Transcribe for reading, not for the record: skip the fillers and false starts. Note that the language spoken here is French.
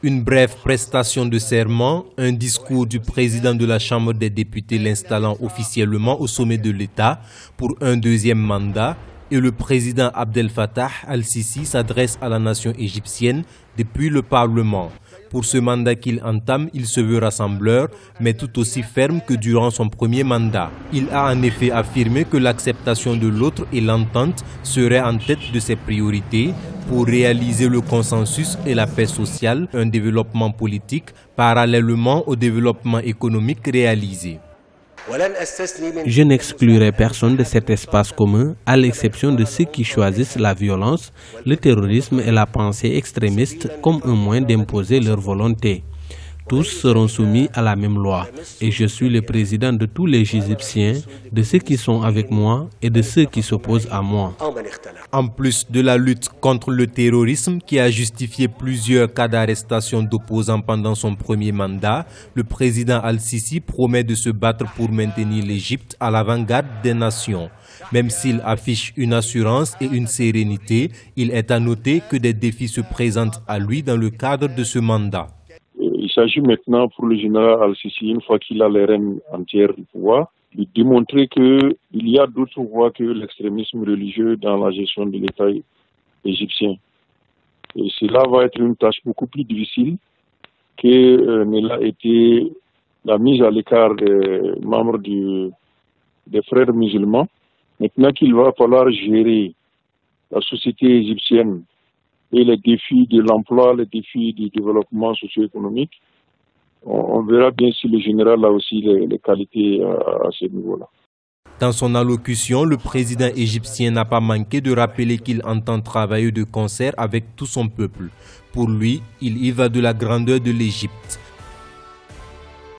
Une brève prestation de serment, un discours du président de la Chambre des députés l'installant officiellement au sommet de l'État pour un deuxième mandat et le président Abdel Fattah al-Sisi s'adresse à la nation égyptienne depuis le Parlement. Pour ce mandat qu'il entame, il se veut rassembleur, mais tout aussi ferme que durant son premier mandat. Il a en effet affirmé que l'acceptation de l'autre et l'entente seraient en tête de ses priorités pour réaliser le consensus et la paix sociale, un développement politique parallèlement au développement économique réalisé. Je n'exclurai personne de cet espace commun, à l'exception de ceux qui choisissent la violence, le terrorisme et la pensée extrémiste comme un moyen d'imposer leur volonté. Tous seront soumis à la même loi et je suis le président de tous les Égyptiens, de ceux qui sont avec moi et de ceux qui s'opposent à moi. En plus de la lutte contre le terrorisme qui a justifié plusieurs cas d'arrestation d'opposants pendant son premier mandat, le président al-Sisi promet de se battre pour maintenir l'Égypte à l'avant-garde des nations. Même s'il affiche une assurance et une sérénité, il est à noter que des défis se présentent à lui dans le cadre de ce mandat. Il s'agit maintenant pour le général al-Sisi, une fois qu'il a les rênes entières du pouvoir, de démontrer qu'il y a d'autres voies que l'extrémisme religieux dans la gestion de l'État égyptien. Et cela va être une tâche beaucoup plus difficile que ne l'a été la mise à l'écart des membres des frères musulmans. Maintenant qu'il va falloir gérer la société égyptienne et les défis de l'emploi, les défis du développement socio-économique, on verra bien si le général a aussi les qualités à ce niveau-là. Dans son allocution, le président égyptien n'a pas manqué de rappeler qu'il entend travailler de concert avec tout son peuple. Pour lui, il y va de la grandeur de l'Égypte.